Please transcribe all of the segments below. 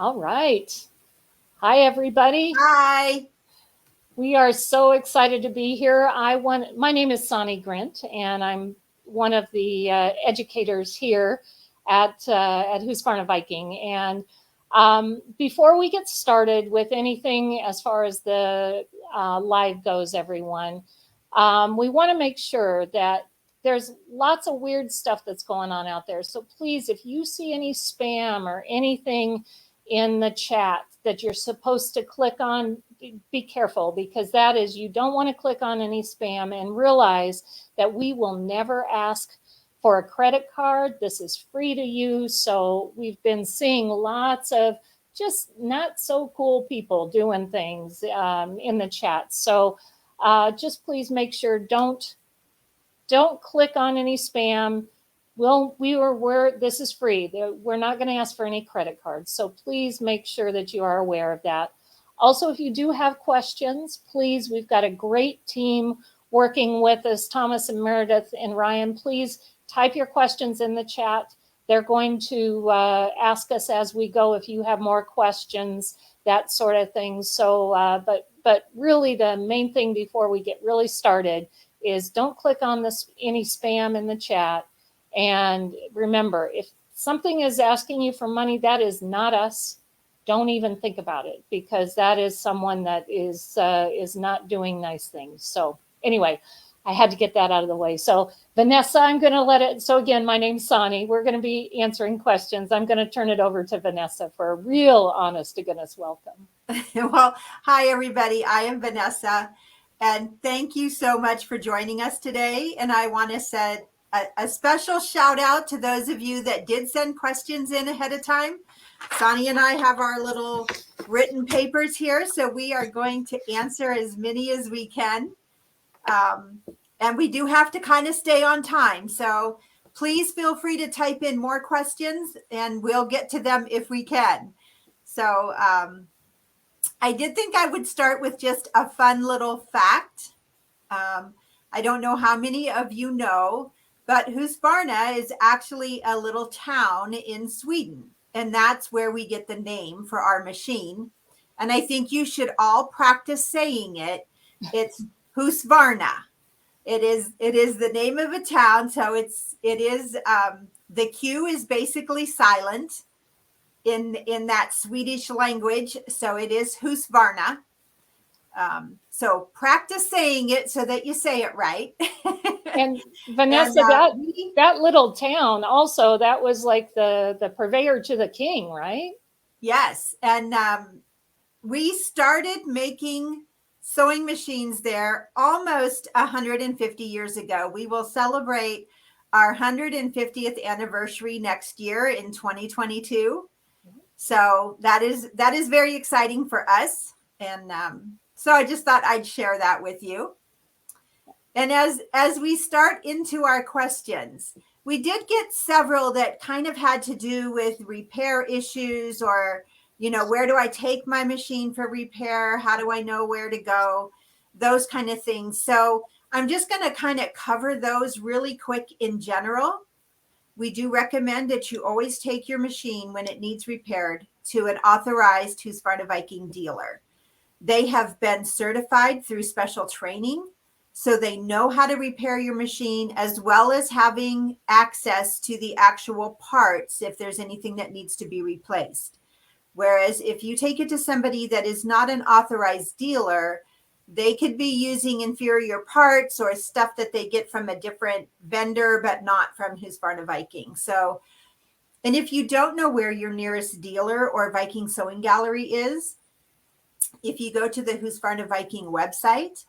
All right. Hi, everybody. Hi. We are so excited to be here. My name is Soni Grint, and I'm one of the educators here at Husqvarna Viking. And before we get started with anything as far as the live goes, everyone, we want to make sure that there's lots of weird stuff that's going on out there. So please, if you see any spam or anything in the chat that you're supposed to click on, be careful, because you don't want to click on any spam, and realize that we will never ask for a credit card. This is free to use. So we've been seeing lots of just not so cool people doing things in the chat. So just please make sure don't click on any spam. This is free. We're not going to ask for any credit cards. So please make sure that you are aware of that. Also, if you do have questions, please, we've got a great team working with us, Thomas and Meredith and Ryan. Please type your questions in the chat. They're going to ask us as we go if you have more questions, that sort of thing. So, but really the main thing before we get really started is don't click on any spam in the chat. And remember, if something is asking you for money, that is not us. Don't even think about it, because that is someone that is not doing nice things. So anyway, I had to get that out of the way. So Vanessa, I'm going to let it. So again, my name's Soni. We're going to be answering questions. I'm going to turn it over to Vanessa for a real honest to goodness welcome. Well, hi, everybody. I am Vanessa. And thank you so much for joining us today. And I want to send a special shout out to those of you that did send questions in ahead of time. Soni and I have our little written papers here, so we are going to answer as many as we can. And we do have to kind of stay on time. So please feel free to type in more questions and we'll get to them if we can. So I did think I would start with just a fun little fact. I don't know how many of you know, but Husqvarna is actually a little town in Sweden. And that's where we get the name for our machine. And I think you should all practice saying it. It's Husqvarna. It is the name of a town. So the Q is basically silent in that Swedish language. So it is Husqvarna. So practice saying it so that you say it right. And Vanessa, that little town also, that was like the purveyor to the king, right? Yes. And we started making sewing machines there almost 150 years ago. We will celebrate our 150th anniversary next year in 2022. So that is very exciting for us. And so I just thought I'd share that with you. And as we start into our questions, we did get several that kind of had to do with repair issues, or, where do I take my machine for repair? How do I know where to go? Those kind of things. So I'm just going to kind of cover those really quick in general. We do recommend that you always take your machine when it needs repaired to an authorized Husqvarna Viking dealer. They have been certified through special training, so they know how to repair your machine, as well as having access to the actual parts if there's anything that needs to be replaced. Whereas if you take it to somebody that is not an authorized dealer, they could be using inferior parts or stuff that they get from a different vendor, but not from Husqvarna Viking. So, and if you don't know where your nearest dealer or Viking Sewing Gallery is, if you go to the Husqvarna Viking website,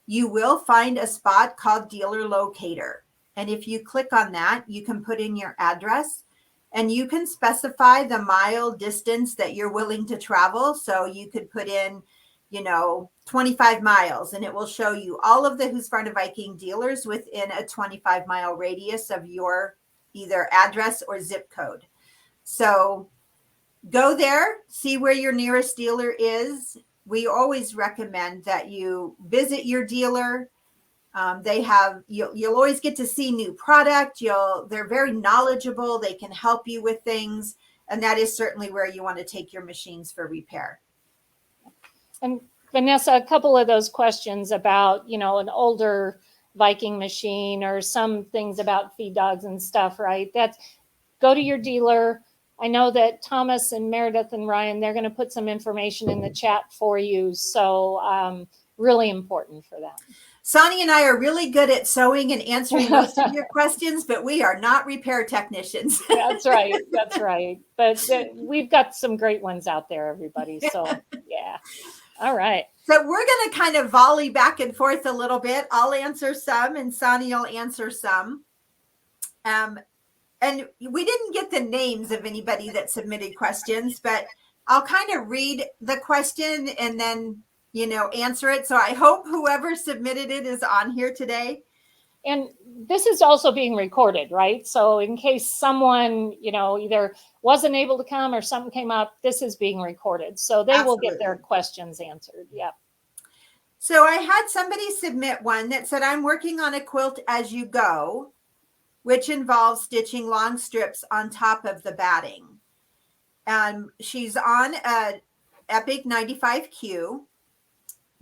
you will find a spot called Dealer Locator. And if you click on that, you can put in your address and you can specify the mile distance that you're willing to travel. So you could put in, 25 miles, and it will show you all of the Husqvarna Viking dealers within a 25-mile radius of your either address or zip code. So go there, see where your nearest dealer is. We always recommend that you visit your dealer. You'll always get to see new product. They're very knowledgeable. They can help you with things, And that is certainly where you want to take your machines for repair. And Vanessa, a couple of those questions about, an older Viking machine or some things about feed dogs and stuff, right? That's go to your dealer. I know that Thomas and Meredith and Ryan, they're going to put some information in the chat for you. So really important for them. Soni and I are really good at sewing and answering most of your questions, but we are not repair technicians. That's right. That's right. But we've got some great ones out there, everybody. So yeah. All right. So we're going to kind of volley back and forth a little bit. I'll answer some and Soni will answer some. And we didn't get the names of anybody that submitted questions, but I'll kind of read the question and then, answer it. So I hope whoever submitted it is on here today. And this is also being recorded, right? So in case someone, either wasn't able to come or something came up, this is being recorded. So they will get their questions answered. Yeah. So I had somebody submit one that said, I'm working on a quilt as you go, which involves stitching long strips on top of the batting. She's on a Epic 95Q.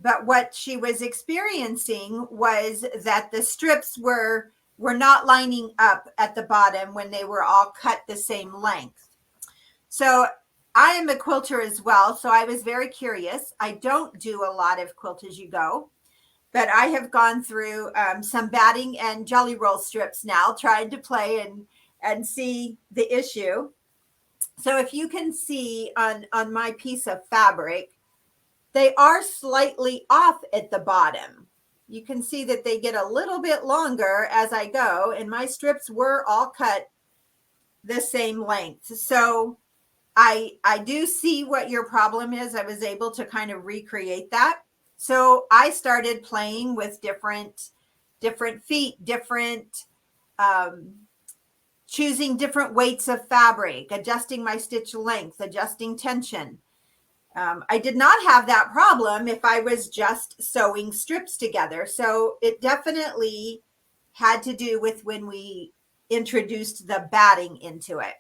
But what she was experiencing was that the strips were not lining up at the bottom when they were all cut the same length. So I am a quilter as well, so I was very curious. I don't do a lot of quilt as you go, but I have gone through some batting and jelly roll strips now, trying to play and see the issue. So if you can see on my piece of fabric, they are slightly off at the bottom. You can see that they get a little bit longer as I go, and my strips were all cut the same length. So I do see what your problem is. I was able to kind of recreate that. So I started playing with different feet, choosing different weights of fabric, adjusting my stitch length, adjusting tension. I did not have that problem if I was just sewing strips together. So it definitely had to do with when we introduced the batting into it.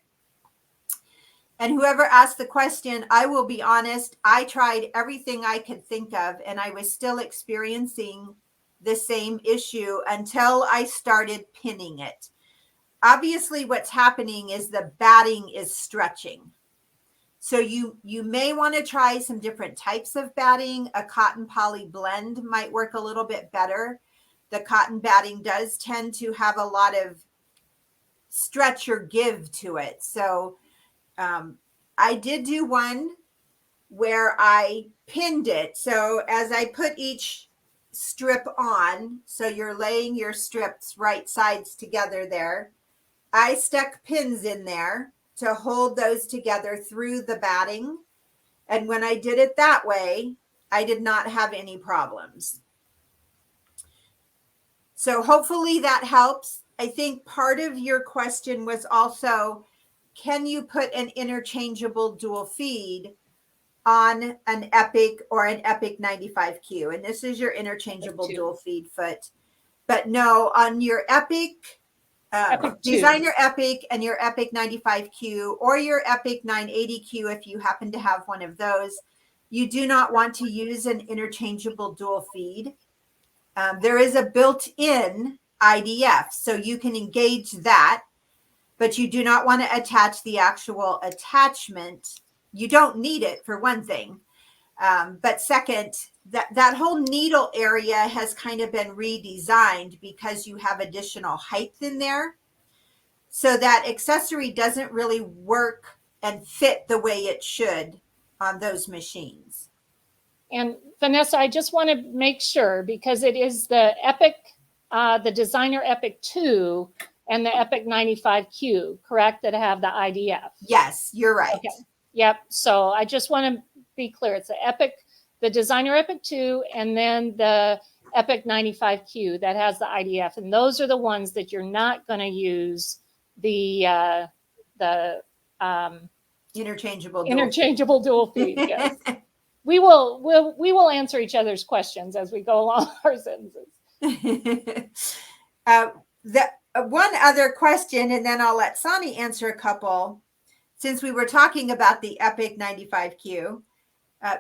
And whoever asked the question, I will be honest, I tried everything I could think of, and I was still experiencing the same issue until I started pinning it. Obviously, what's happening is the batting is stretching. So you may want to try some different types of batting. A cotton poly blend might work a little bit better. The cotton batting does tend to have a lot of stretch or give to it. So I did do one where I pinned it. So as I put each strip on, so you're laying your strips right sides together there, I stuck pins in there to hold those together through the batting. And when I did it that way, I did not have any problems. So hopefully that helps. I think part of your question was also, can you put an interchangeable dual feed on an Epic or an Epic 95Q? And this is your interchangeable dual feed foot. But no, on your Epic Designer Epic and your Epic 95Q or your Epic 980Q, if you happen to have one of those, you do not want to use an interchangeable dual feed. There is a built-in IDF, so you can engage that, but you do not want to attach the actual attachment. You don't need it, for one thing. But second, that whole needle area has kind of been redesigned because you have additional height in there. So that accessory doesn't really work and fit the way it should on those machines. And Vanessa, I just want to make sure, because it is the Epic, the Designer Epic 2 and the Epic 95Q, correct, that have the IDF? Yes, you're right. Okay. Yep. So I just want to be clear. It's the Epic, the Designer Epic 2, and then the Epic 95Q that has the IDF. And those are the ones that you're not going to use the interchangeable dual feed. Yes. we will answer each other's questions as we go along our sentences. One other question, and then I'll let Soni answer a couple. since we were talking about the Epic 95Q,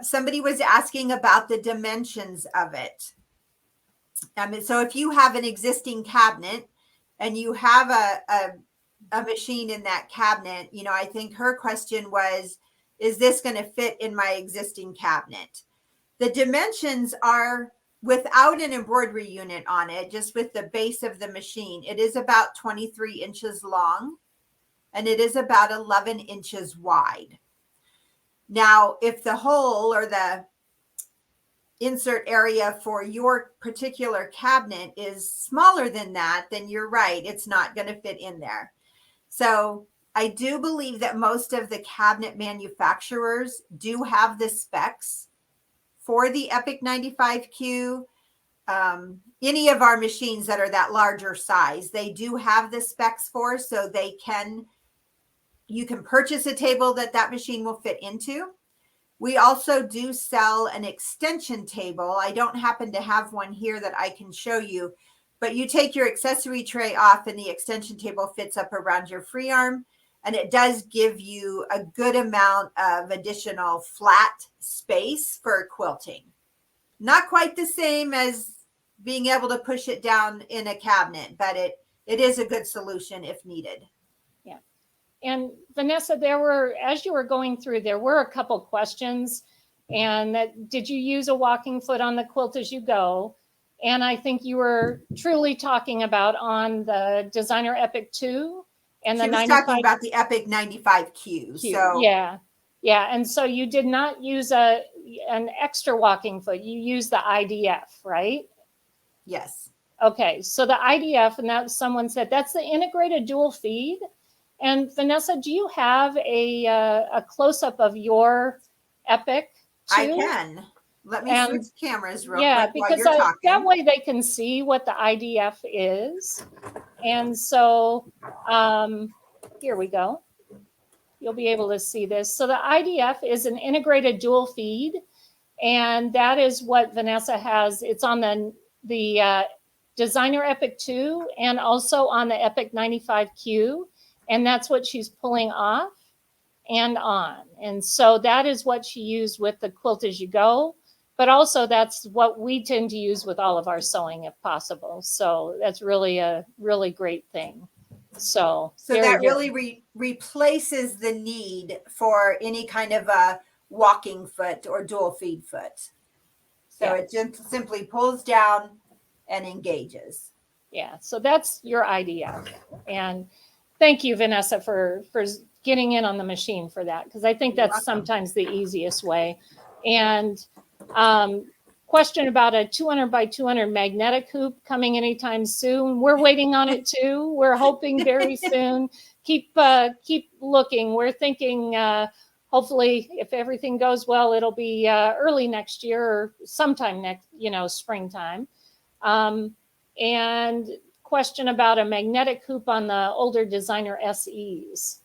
somebody was asking about the dimensions of it. So if you have an existing cabinet and you have a machine in that cabinet, you know, I think her question was, is this going to fit in my existing cabinet? The dimensions are, without an embroidery unit on it, just with the base of the machine, it is about 23 inches long and it is about 11 inches wide. Now, if the hole or the insert area for your particular cabinet is smaller than that, then you're right, it's not going to fit in there. So I do believe that most of the cabinet manufacturers do have the specs for the Epic 95Q. Any of our machines that are that larger size, they do have the specs for, so you can purchase a table that machine will fit into. We also do sell an extension table. I don't happen to have one here that I can show you, but you take your accessory tray off and the extension table fits up around your free arm, and it does give you a good amount of additional flat space for quilting. Not quite the same as being able to push it down in a cabinet, but it is a good solution if needed. And Vanessa, as you were going through, there were a couple questions. And did you use a walking foot on the quilt as you go? And I think you were truly talking about on the Designer Epic 2 and the 95. She was talking about the Epic 95Q. So yeah. And so you did not use an extra walking foot. You used the IDF, right? Yes. Okay. So the IDF, and that someone said that's the integrated dual feed. And Vanessa, do you have a close-up of your Epic too? I can. Let me switch cameras real quick because while you're talking. That way they can see what the IDF is. And so here we go. You'll be able to see this. So the IDF is an integrated dual feed. And that is what Vanessa has. It's on the Designer Epic 2 and also on the Epic 95Q. And that's what she's pulling off and on. And so that is what she used with the Quilt As You Go. But also that's what we tend to use with all of our sewing if possible. So that's really a really great thing. So that really replaces the need for any kind of a walking foot or dual feed foot. So it just simply pulls down and engages. Yeah, so that's your idea. And thank you, Vanessa, for getting in on the machine for that, because I think that's sometimes the easiest way. And question about a 200 by 200 magnetic hoop coming anytime soon. We're waiting on it too. We're hoping very soon. Keep looking. We're thinking hopefully if everything goes well, it'll be early next year or sometime next, springtime. And question about a magnetic hoop on the older Designer SEs.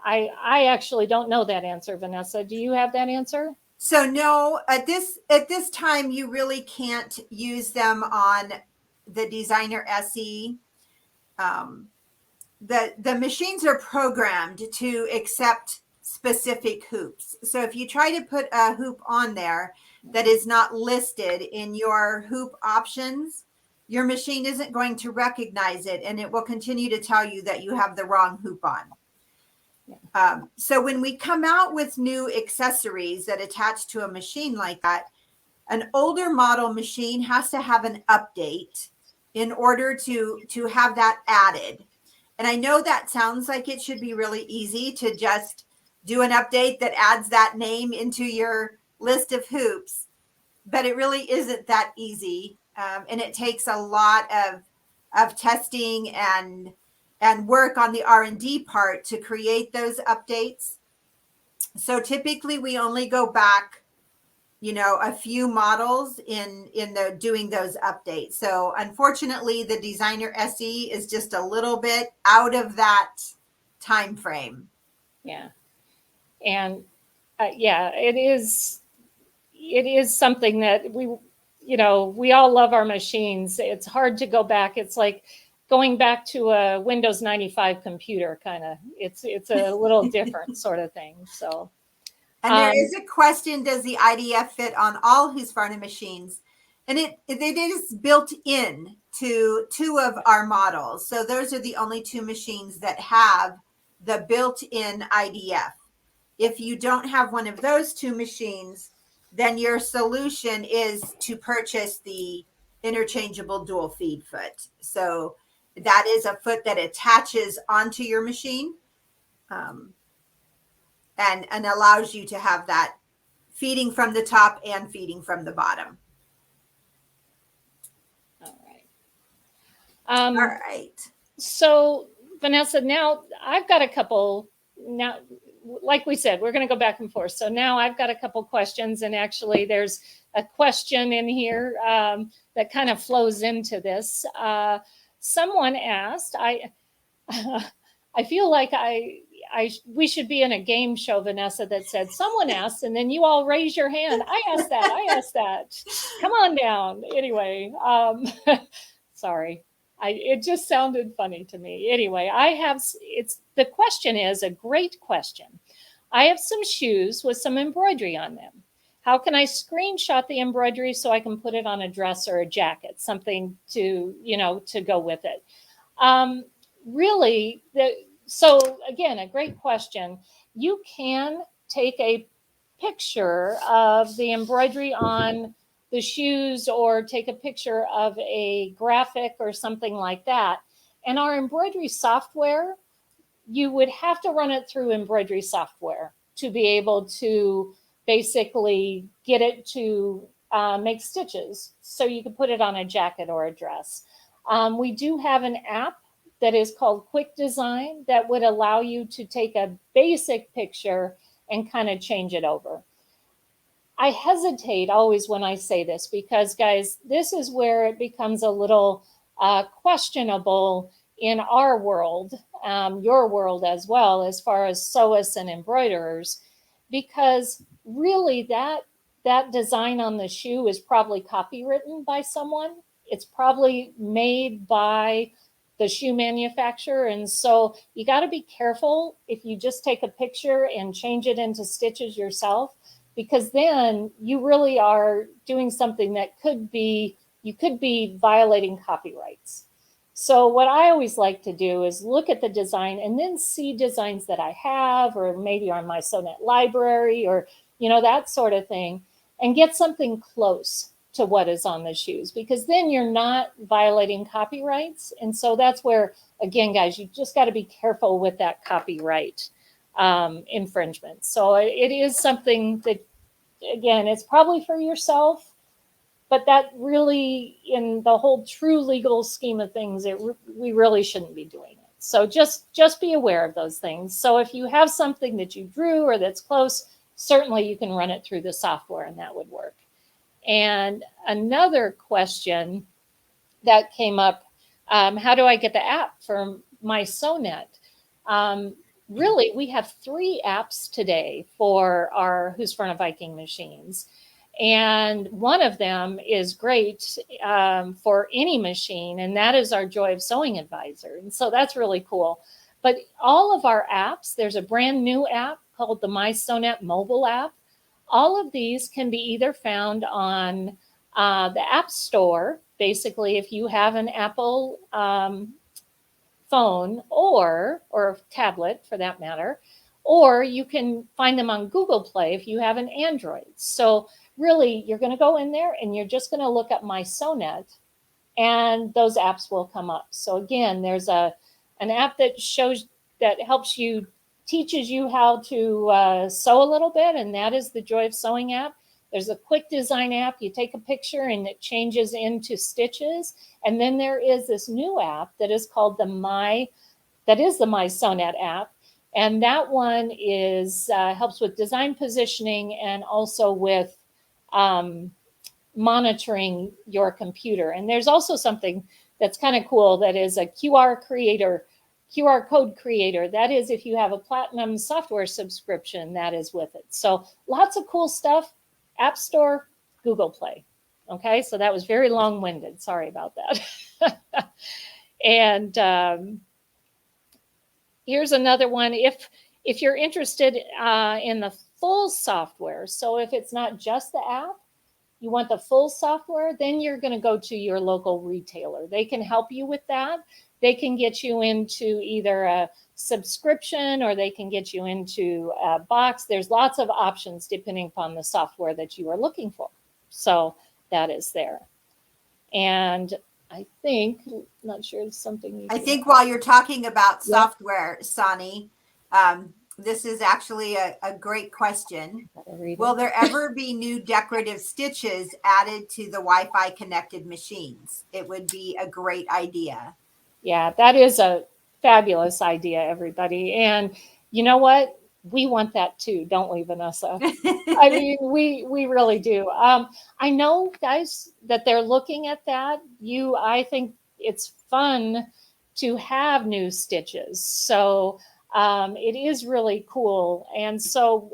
I actually don't know that answer, Vanessa. Do you have that answer? So no, at this time, you really can't use them on the Designer SE. The machines are programmed to accept specific hoops. So if you try to put a hoop on there that is not listed in your hoop options, your machine isn't going to recognize it, and it will continue to tell you that you have the wrong hoop on. So when we come out with new accessories that attach to a machine like that, an older model machine has to have an update in order to have that added. And I know that sounds like it should be really easy to just do an update that adds that name into your list of hoops, but it really isn't that easy. And it takes a lot of testing and work on the R&D part to create those updates. So typically we only go back, a few models in doing those updates. So unfortunately, the Designer SE is just a little bit out of that time frame. Yeah. And it is something that we all love our machines. It's hard to go back. It's like going back to a Windows 95 computer kind of. It's a little different sort of thing. So. And there is a question, does the IDF fit on all Husqvarna machines? And it is built in to 2 of our models. So those are the only 2 machines that have the built-in IDF. If you don't have one of those 2 machines, then your solution is to purchase the interchangeable dual feed foot. So that is a foot that attaches onto your machine. And allows you to have that feeding from the top and feeding from the bottom. All right. All right. So Vanessa, now I've got a couple, now, like we said, we're going to go back and forth. So now I've got a couple questions, and actually there's a question in here that kind of flows into this. Someone asked, I feel like we should be in a game show, Vanessa, that said, someone asked, and then you all raise your hand. I asked that. Come on down. Anyway, sorry. It just sounded funny to me. Anyway, the question is a great question. I have some shoes with some embroidery on them. How can I screenshot the embroidery so I can put it on a dress or a jacket, something to go with it? Really, so again, a great question. You can take a picture of the embroidery on the shoes or take a picture of a graphic or something like that. And our embroidery software, you would have to run it through embroidery software to be able to basically get it to make stitches so you can put it on a jacket or a dress. We do have an app that is called Quick Design that would allow you to take a basic picture and kind of change it over. I hesitate always when I say this because, guys, this is where it becomes a little questionable in our world, your world as well, as far as sewists and embroiderers, because really that design on the shoe is probably copywritten by someone. It's probably made by the shoe manufacturer. And so you got to be careful if you just take a picture and change it into stitches yourself, because then you really are doing something that you could be violating copyrights. So what I always like to do is look at the design and then see designs that I have, or maybe on MySewnet library, or, that sort of thing, and get something close to what is on the shoes, because then you're not violating copyrights. And so that's where, again, guys, you just got to be careful with that copyright infringement. So it is something that, again, it's probably for yourself, but that really, in the whole true legal scheme of things, we really shouldn't be doing it. So just be aware of those things. So if you have something that you drew or that's close, certainly you can run it through the software and that would work. And another question that came up, how do I get the app for MySewnet? Really, we have 3 apps today for our Husqvarna Viking machines. And one of them is great for any machine, and that is our Joy of Sewing Advisor. And so that's really cool. But all of our apps, there's a brand new app called the MySewnet mobile app. All of these can be either found on the App Store. Basically, if you have an Apple phone or tablet for that matter, or you can find them on Google Play if you have an Android. So really, you're going to go in there and you're just going to look up MySewnet, and those apps will come up. So again, there's an app that helps you, teaches you how to sew a little bit, and that is the Joy of Sewing app. There's a Quick Design app. You take a picture and it changes into stitches. And then there is this new app that is called the MySewnet app. And that one is helps with design positioning and also with monitoring your computer. And there's also something that's kind of cool that is a QR code creator. That is, if you have a platinum software subscription, that is with it. So lots of cool stuff. App Store, Google Play. Okay, so that was very long-winded. Sorry about that. And here's another one. If you're interested in the full software, so if it's not just the app, you want the full software, then you're going to go to your local retailer. They can help you with that. They can get you into either a subscription or they can get you into a box. There's lots of options depending upon the software that you are looking for. So that is there. And I think, not sure it's something you I think while you're talking about software, Soni, this is actually a great question. Will there ever be new decorative stitches added to the Wi-Fi connected machines? It would be a great idea. Yeah, that is a fabulous idea, everybody. And you know what? We want that too, don't we, Vanessa? I mean, we really do. I know, guys, that they're looking at that. I think it's fun to have new stitches. So it is really cool. And so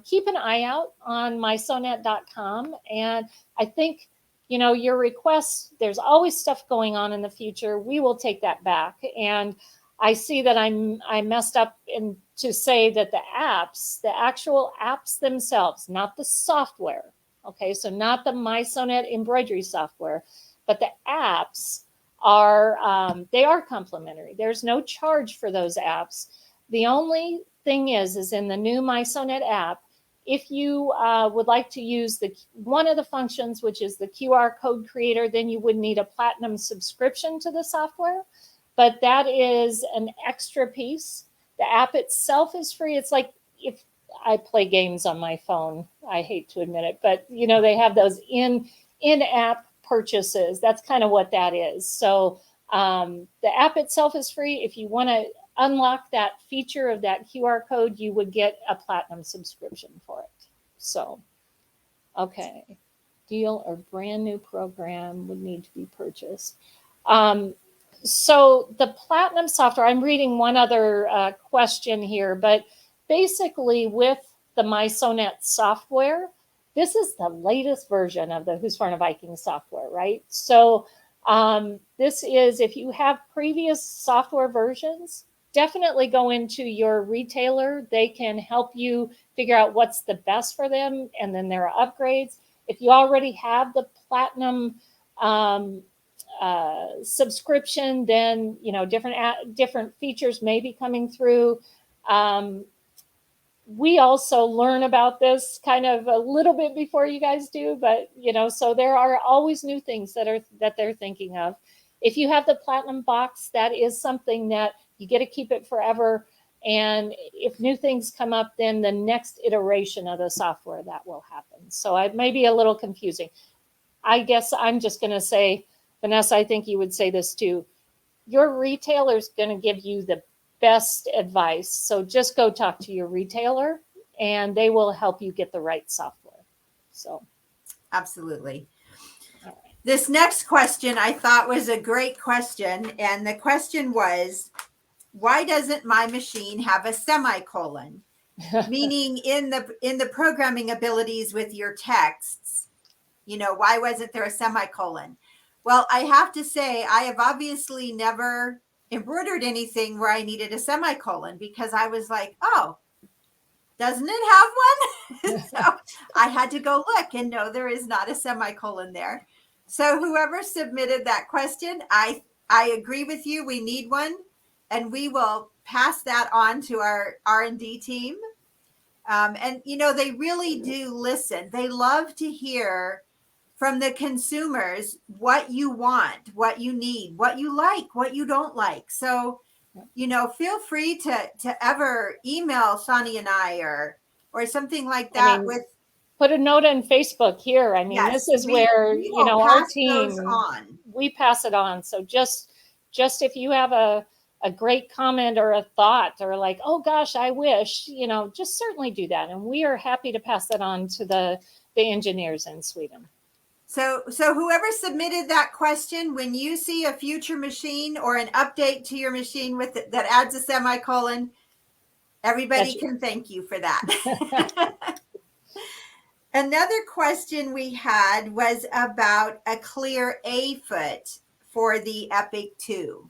keep an eye out on MySewnet.com. And I think, you know, your requests, there's always stuff going on in the future. We will take that back. And I see that I messed up in to say that the apps, the actual apps themselves, not the software. Okay, so not the MySewnet embroidery software, but the apps are they are complimentary. There's no charge for those apps. The only thing is in the new MySewnet app, if you would like to use one of the functions, which is the QR code creator, then you would need a platinum subscription to the software. But that is an extra piece. The app itself is free. It's like if I play games on my phone, I hate to admit it, but you know, they have those in-app purchases. That's kind of what that is. So the app itself is free. If you want to unlock that feature of that QR code, you would get a platinum subscription for it. So, okay. Deal or brand new program would need to be purchased. So the platinum software, I'm reading one other question here, but basically with the MySewnet software, this is the latest version of the Husqvarna Viking software, right? So this is, if you have previous software versions, definitely go into your retailer. They can help you figure out what's the best for them, and then there are upgrades. If you already have the platinum subscription, then you know different features may be coming through. We also learn about this kind of a little bit before you guys do, but you know, so there are always new things that they're thinking of. If you have the platinum box, that is something that you get to keep it forever. And if new things come up, then the next iteration of the software that will happen. So it may be a little confusing. I guess I'm just going to say, Vanessa, I think you would say this too. Your retailer is going to give you the best advice. So just go talk to your retailer and they will help you get the right software. So absolutely. Right. This next question I thought was a great question. And the question was, why doesn't my machine have a semicolon? Meaning in the programming abilities with your texts, you know, why wasn't there a semicolon? Well, I have to say, I have obviously never embroidered anything where I needed a semicolon, because I was like, oh, doesn't it have one? So I had to go look, and no, there is not a semicolon there. So whoever submitted that question, I agree with you. We need one, and we will pass that on to our R&D team. And, you know, they really do listen. They love to hear from the consumers what you want, what you need, what you like, what you don't like. So, you know, feel free to ever email Soni and I or something like that. I mean, put a note on Facebook here. I mean, yes, this is where, you know, our team, we pass it on. So just if you have a great comment or a thought or like, oh gosh, I wish, you know, just certainly do that. And we are happy to pass that on to the engineers in Sweden. So whoever submitted that question, when you see a future machine or an update to your machine with it that adds a semicolon, everybody can thank you for that. Another question we had was about a clear A foot for the Epic 2.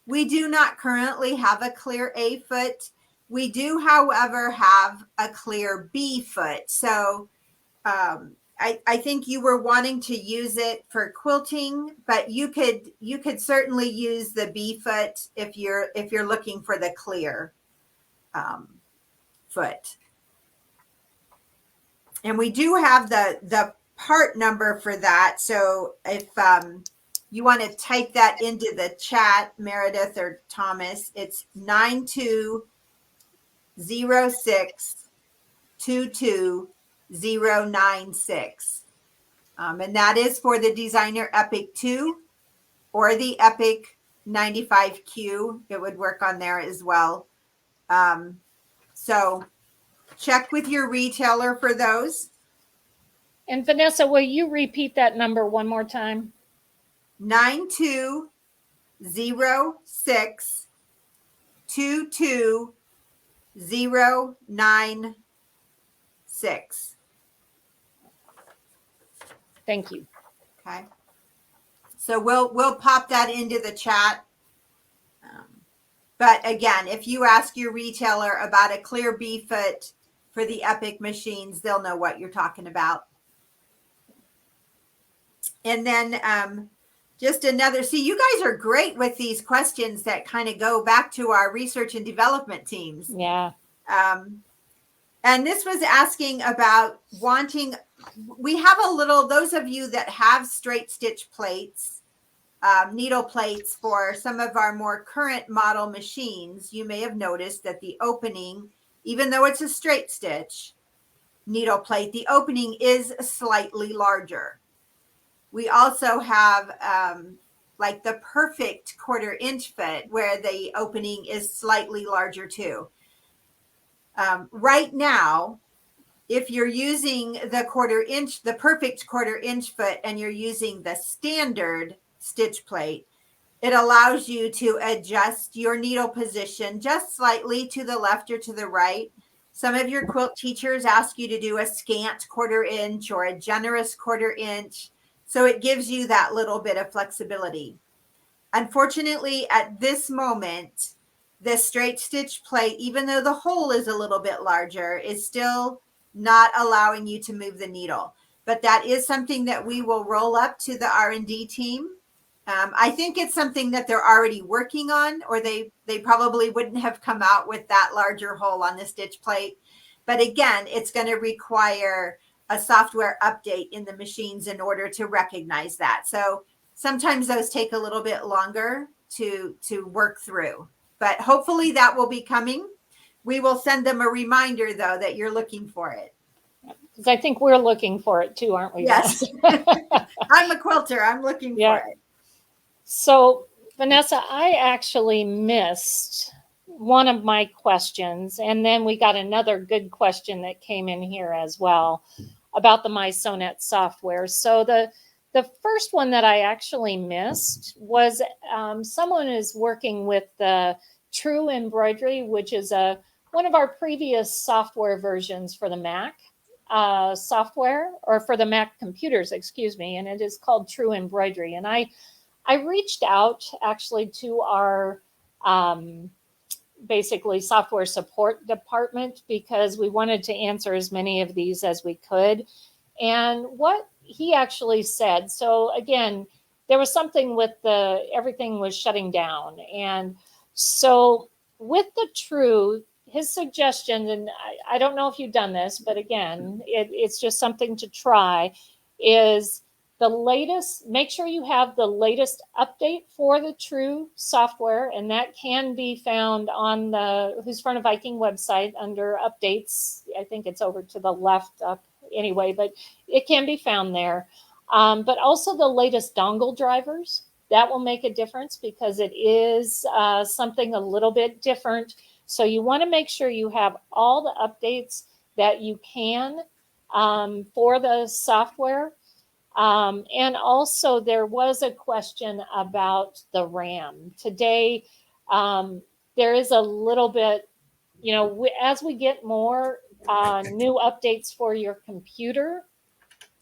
We do not currently have a clear A foot. We do, however, have a clear B foot. So I think you were wanting to use it for quilting, but you could certainly use the B foot if you're looking for the clear foot. And we do have the part number for that. So if you want to type that into the chat, Meredith or Thomas, it's 920622096. And that is for the Designer Epic 2 or the Epic 95Q. It would work on there as well. So check with your retailer for those. And Vanessa, will you repeat that number one more time? 9206222096. Thank you. Okay. So we'll pop that into the chat. But again, if you ask your retailer about a clear B foot for the Epic machines, they'll know what you're talking about. And then just another, see, you guys are great with these questions that kind of go back to our research and development teams. Yeah. And this was asking about wanting, we have a little, those of you that have straight stitch plates, needle plates for some of our more current model machines, you may have noticed that the opening, even though it's a straight stitch needle plate, the opening is slightly larger. We also have like the perfect 1/4 inch foot where the opening is slightly larger too. Right now, if you're using the 1/4 inch, the perfect 1/4 inch foot, and you're using the standard stitch plate, it allows you to adjust your needle position just slightly to the left or to the right. Some of your quilt teachers ask you to do a scant 1/4 inch or a generous 1/4 inch. So it gives you that little bit of flexibility. Unfortunately, at this moment, the straight stitch plate, even though the hole is a little bit larger, is still not allowing you to move the needle. But that is something that we will roll up to the R&D team. I think it's something that they're already working on, or they probably wouldn't have come out with that larger hole on the stitch plate. But again, it's going to require a software update in the machines in order to recognize that. So sometimes those take a little bit longer to work through, but hopefully that will be coming. We will send them a reminder though that you're looking for it. Because I think we're looking for it too, aren't we? Yes. I'm a quilter. I'm looking for it. So Vanessa, I actually missed one of my questions, and then we got another good question that came in here as well about the MySewnet software. So the first one that I actually missed was someone is working with the True Embroidery, which is one of our previous software versions for the Mac software, or for the Mac computers, excuse me, and it is called True Embroidery. And I reached out actually to our basically software support department because we wanted to answer as many of these as we could. And what he actually said, so again, there was something with everything was shutting down. And so with the True, his suggestion, and I don't know if you've done this, but again, it's just something to try, is the latest, make sure you have the latest update for the True software, and that can be found on the Husqvarna Viking website under updates. I think it's over to the left up anyway, but it can be found there. But also the latest dongle drivers, that will make a difference because it is something a little bit different. So you want to make sure you have all the updates that you can for the software. And also there was a question about the RAM. Today, there is a little bit, as we get more new updates for your computer,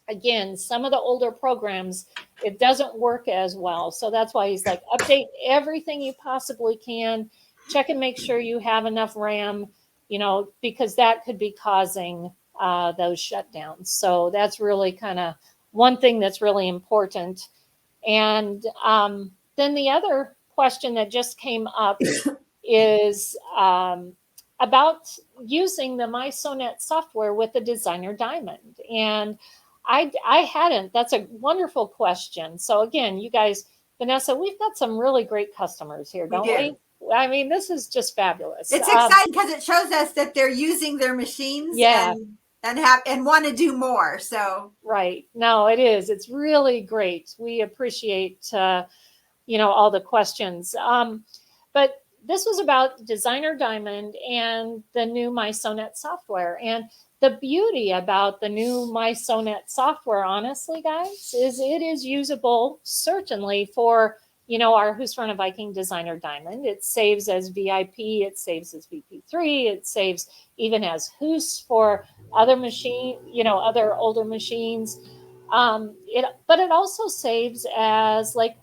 again, some of the older programs, it doesn't work as well. So that's why he's like, update everything you possibly can, check and make sure you have enough RAM, because that could be causing those shutdowns. So that's really kind of one thing that's really important. And then the other question that just came up is about using the MySewnet software with the Designer Diamond. And I hadn't. That's a wonderful question. So again, you guys, Vanessa, we've got some really great customers here, don't we? I mean, this is just fabulous. It's exciting because it shows us that they're using their machines and want to do more. So right. No, it is. It's really great. We appreciate all the questions. But this was about Designer Diamond and the new MySewnet software. And the beauty about the new MySewnet software, honestly, guys, is it is usable certainly for our Husqvarna Viking Designer Diamond. It saves as VIP, it saves as VP3, it saves even as Hus for other other older machines. But it also saves as like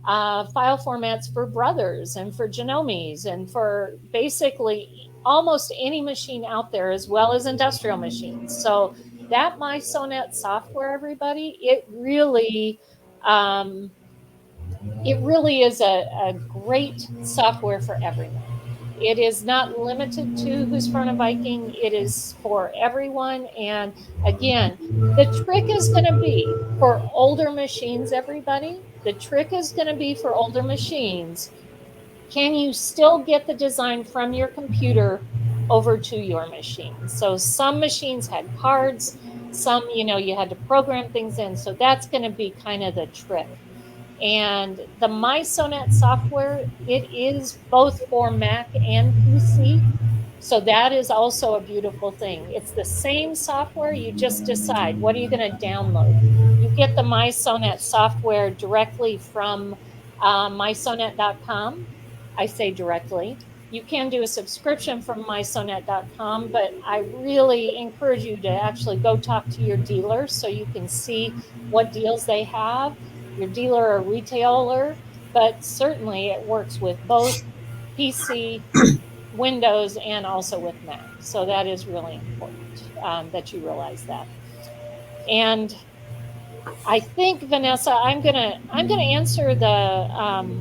file formats for brothers and for genomes and for basically almost any machine out there, as well as industrial machines. So that MySewnet software, everybody, it really is a great software for everyone. It is not limited to Husqvarna Viking. It is for everyone. And again, the trick is going to be for older machines, everybody. The trick is going to be for older machines. Can you still get the design from your computer over to your machine? So some machines had cards, some, you had to program things in. So that's going to be kind of the trick. And the MySewnet software, it is both for Mac and PC. So that is also a beautiful thing. It's the same software. You just decide, what are you going to download? You get the MySewnet software directly from MySewnet.com. I say directly. You can do a subscription from MySewnet.com, but I really encourage you to actually go talk to your dealer so you can see what deals they have, your dealer or retailer. But certainly it works with both PC, Windows, and also with Mac. So that is really important that you realize that. And I think, Vanessa, I'm gonna answer that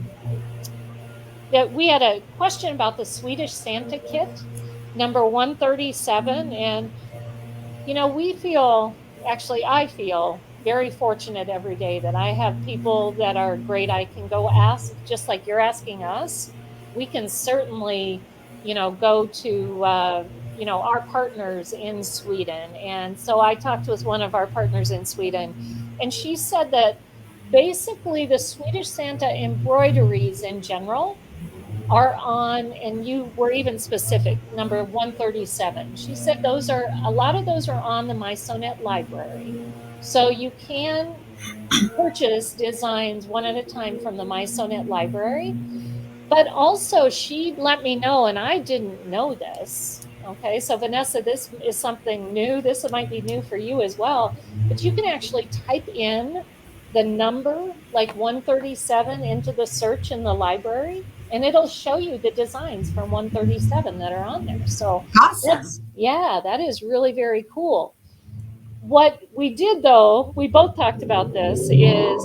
we had a question about the Swedish Santa kit, number 137. And, I feel very fortunate every day that I have people that are great. I can go ask, just like you're asking us. We can certainly, go to, our partners in Sweden. And so I talked with one of our partners in Sweden, and she said that basically the Swedish Santa embroideries in general are on, and you were even specific, number 137. She said a lot of those are on the MySewnet library. So you can purchase designs one at a time from the MySewnet library. But also she let me know, and I didn't know this. Okay, so Vanessa, this is something new. This might be new for you as well, but you can actually type in the number like 137 into the search in the library, and it'll show you the designs from 137 that are on there. So awesome. that is really very cool. What we did, though, we both talked about this, is,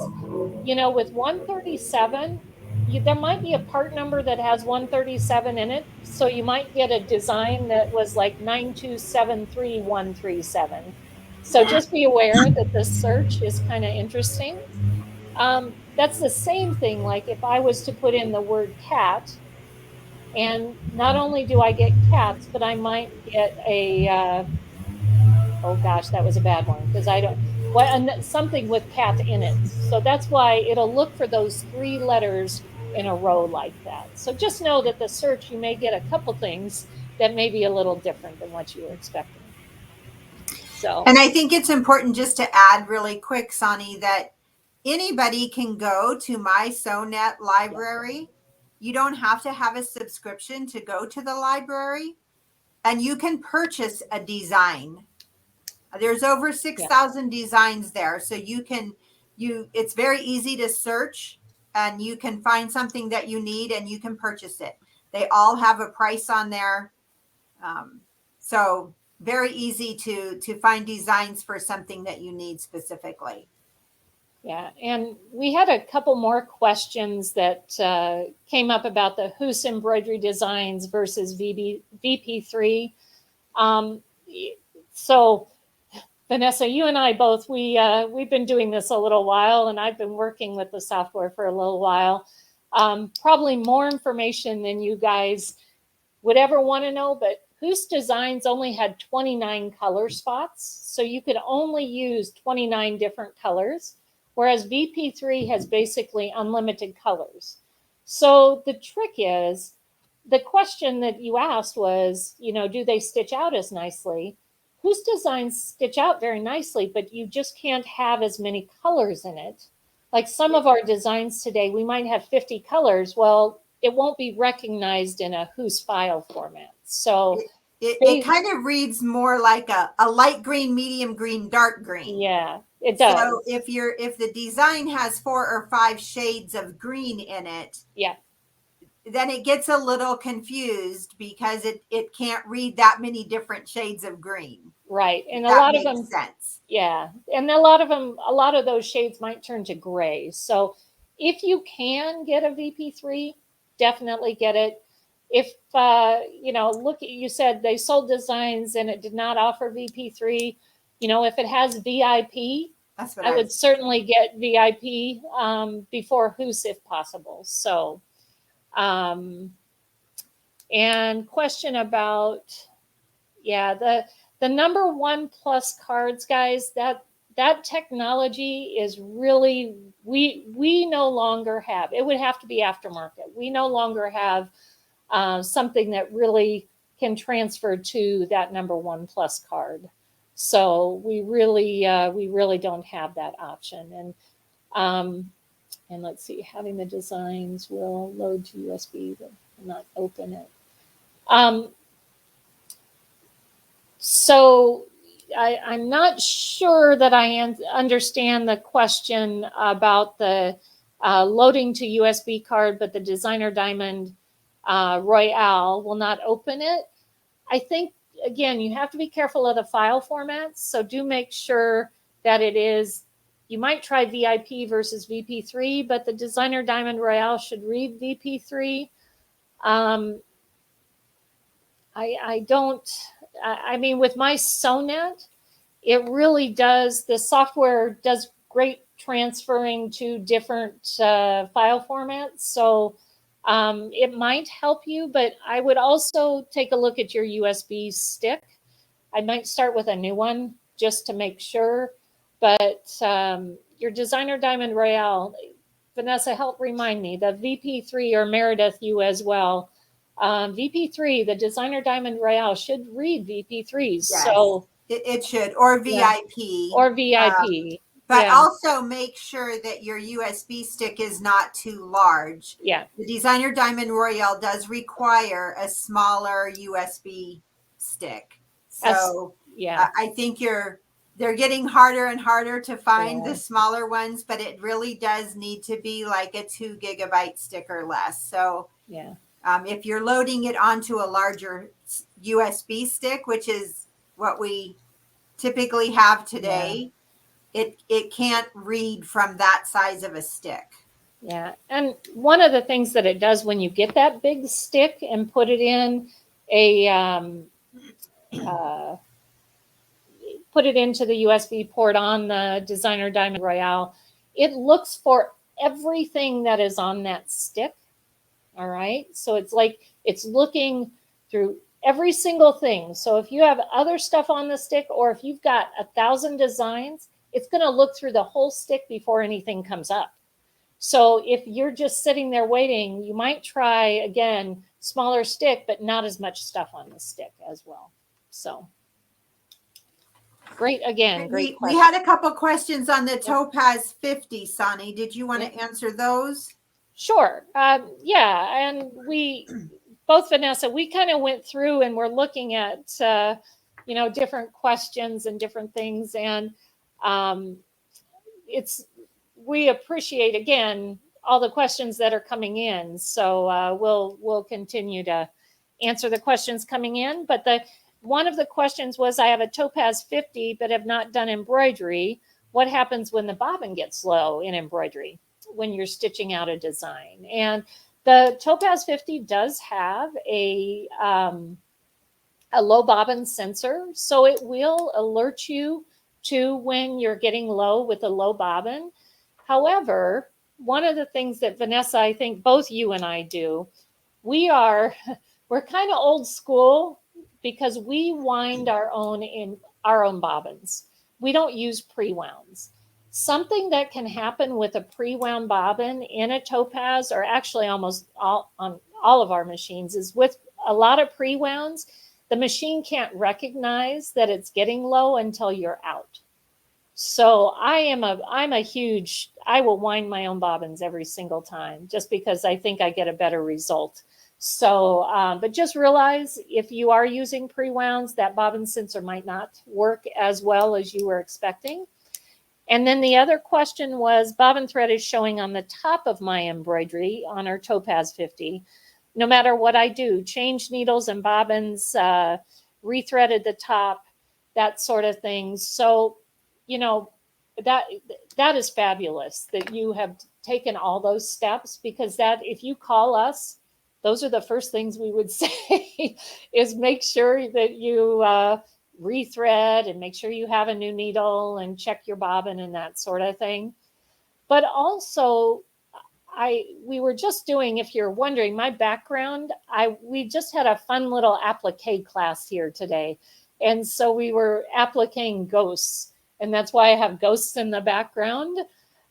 with 137, there might be a part number that has 137 in it. So you might get a design that was like 9273137. So just be aware that the search is kind of interesting. That's the same thing. Like if I was to put in the word cat, and not only do I get cats, but I might get oh gosh, that was a bad one, because I don't, something with cat in it. So that's why it'll look for those 3 letters in a row like that. So just know that the search, you may get a couple things that may be a little different than what you were expecting. So, and I think it's important just to add really quick, Soni, that anybody can go to MySewnet library. You don't have to have a subscription to go to the library, and you can purchase a design There's over 6,000 designs there. So it's very easy to search, and you can find something that you need and you can purchase it. They all have a price on there. So very easy to find designs for something that you need specifically. Yeah, and we had a couple more questions that came up about the Hus embroidery designs versus VP3. So, Vanessa, you and I both, we've been doing this a little while, and I've been working with the software for a little while. Probably more information than you guys would ever want to know, but Hus Designs only had 29 color spots, so you could only use 29 different colors, whereas VP3 has basically unlimited colors. So the trick is, the question that you asked was, do they stitch out as nicely? Hus Designs stitch out very nicely, but you just can't have as many colors in it. Like some of our designs today, we might have 50 colors. Well, it won't be recognized in a Hus file format. So it kind of reads more like a light green, medium green, dark green. Yeah, it does. So if the design has 4 or 5 shades of green in it, yeah, then it gets a little confused because it can't read that many different shades of green. Right. And a lot of them sense. Yeah. And a lot of those shades might turn to gray. So if you can get a VP3, definitely get it. If you said they sold designs and it did not offer VP3, if it has VIP, that's what I would certainly get VIP before Hus if possible. So and question about the number 1+ cards, guys, that technology is really, we no longer have, it would have to be aftermarket. We no longer have something that really can transfer to that number 1+ card. So we really don't have that option. And let's see, having the designs will load to USB, but will not open it. So I'm not sure that I understand the question about the loading to USB card, but the Designer Diamond Royale will not open it. I think, again, you have to be careful of the file formats. So do make sure that it is, you might try VIP versus VP3, but the Designer Diamond Royale should read VP3. I mean, with MySewnet, it really does, the software does great transferring to different file formats. So it might help you, but I would also take a look at your USB stick. I might start with a new one just to make sure. But your Designer Diamond Royale, Vanessa, help remind me, the VP3 or Meredith, you as well. VP3, the Designer Diamond Royale should read VP3s. Yes, so it should, or VIP. Yeah. Or VIP. But also make sure that your USB stick is not too large. Yeah. The Designer Diamond Royale does require a smaller USB stick. So I think they're getting harder and harder to find the smaller ones, but it really does need to be like a 2 GB stick or less. So if you're loading it onto a larger USB stick, which is what we typically have today, it can't read from that size of a stick. Yeah. And one of the things that it does when you get that big stick and put it in put it into the USB port on the Designer Diamond Royale, it looks for everything that is on that stick. All right. So it's like it's looking through every single thing. So if you have other stuff on the stick, or if you've got 1,000 designs, it's going to look through the whole stick before anything comes up. So if you're just sitting there waiting, you might try, again, smaller stick, but not as much stuff on the stick as well. So great, again, great question. We had a couple questions on the Topaz 50, Soni. Did you want to answer those? Sure. And we, both Vanessa, we kind of went through and we're looking at, different questions and different things. And um, we appreciate, again, all the questions that are coming in. So we'll continue to answer the questions coming in. But one of the questions was, I have a Topaz 50, but have not done embroidery. What happens when the bobbin gets low in embroidery when you're stitching out a design? And the Topaz 50 does have a low bobbin sensor, so it will alert you to when you're getting low with a low bobbin. However, one of the things that Vanessa, I think both you and I do, we're kind of old school because we wind our own bobbins. We don't use pre-wounds. Something that can happen with a pre-wound bobbin in a Topaz, or actually almost on all of our machines, is with a lot of pre-wounds, the machine can't recognize that it's getting low until you're out. So I will wind my own bobbins every single time, just because I think I get a better result. So, but just realize if you are using pre-wounds, that bobbin sensor might not work as well as you were expecting. And then the other question was, bobbin thread is showing on the top of my embroidery on our Topaz 50. No matter what I do, change needles and bobbins, rethreaded the top, that sort of thing. So, that is fabulous that you have taken all those steps, because that, if you call us, those are the first things we would say is make sure that you rethread and make sure you have a new needle and check your bobbin and that sort of thing. But also, we were just doing, if you're wondering, my background, we just had a fun little applique class here today. And so we were appliquing ghosts, and that's why I have ghosts in the background.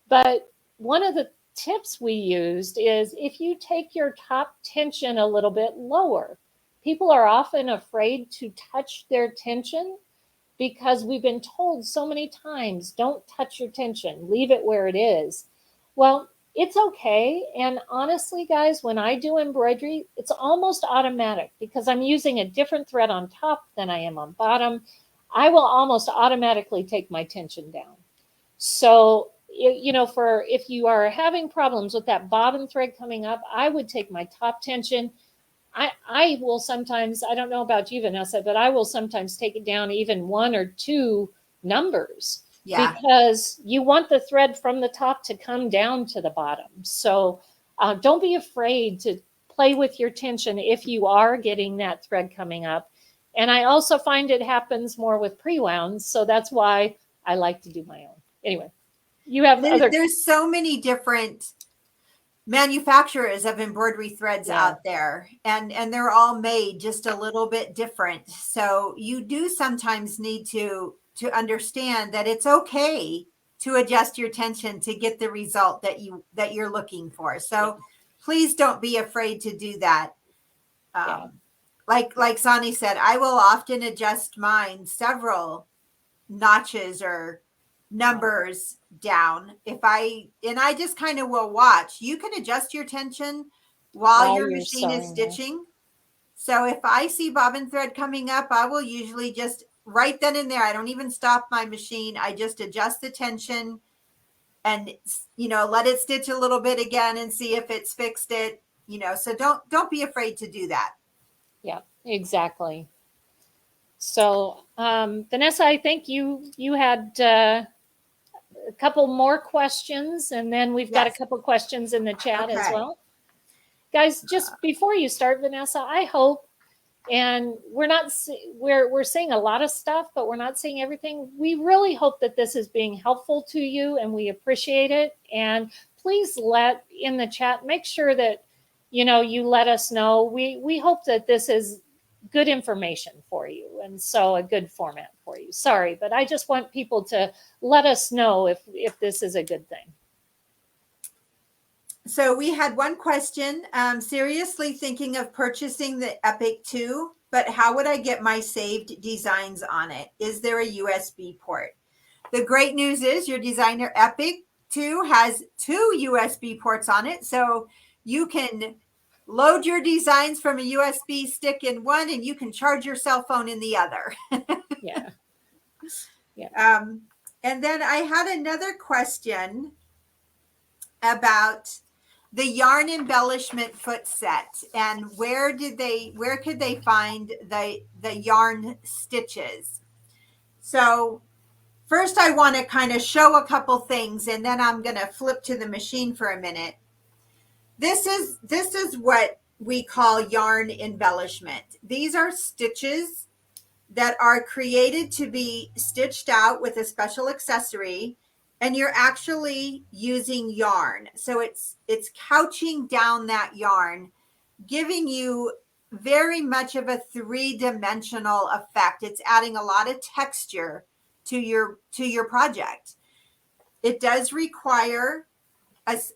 But one of the tips we used is, if you take your top tension a little bit lower, people are often afraid to touch their tension because we've been told so many times, don't touch your tension, leave it where it is. Well, it's okay. And honestly, guys, when I do embroidery, it's almost automatic because I'm using a different thread on top than I am on bottom. I will almost automatically take my tension down. So, if you are having problems with that bobbin thread coming up, I would take my top tension. I will sometimes, I don't know about you, Vanessa, but I will sometimes take it down even 1 or 2 numbers. Yeah. Because you want the thread from the top to come down to the bottom. So don't be afraid to play with your tension if you are getting that thread coming up. And I also find it happens more with pre-wounds. So that's why I like to do my own. Anyway, you have there's so many different manufacturers of embroidery threads out there, and they're all made just a little bit different. So you do sometimes need to understand that it's okay to adjust your tension to get the result that you're looking for. So please don't be afraid to do that. Like Soni said, I will often adjust mine several notches or numbers down. I just kind of will watch. You can adjust your tension while your machine is stitching. So if I see bobbin thread coming up, I will usually just right then and there, I don't even stop my machine. I just adjust the tension and, let it stitch a little bit again and see if it's fixed it, so don't be afraid to do that. Yeah, exactly. So, Vanessa, I think you had a couple more questions, and then we've got a couple questions in the chat as well. Guys, just before you start, Vanessa, I hope, and we're seeing a lot of stuff, but we're not seeing everything. We really hope that this is being helpful to you, and we appreciate it. And please let in the chat, make sure that, you let us know. We hope that this is good information for you, and so a good format for you. Sorry, but I just want people to let us know if this is a good thing. So we had one question, seriously thinking of purchasing the Epic 2, but how would I get my saved designs on it? Is there a USB port? The great news is your designer Epic 2 has 2 USB ports on it. So you can load your designs from a USB stick in one, and you can charge your cell phone in the other. Yeah. And then I had another question about the yarn embellishment foot set, and where could they find the yarn stitches? So first I want to kind of show a couple things, and then I'm going to flip to the machine for a minute. This is what we call yarn embellishment. These are stitches that are created to be stitched out with a special accessory, and you're actually using yarn. So it's couching down that yarn, giving you very much of a three-dimensional effect. It's adding a lot of texture to your project. It does require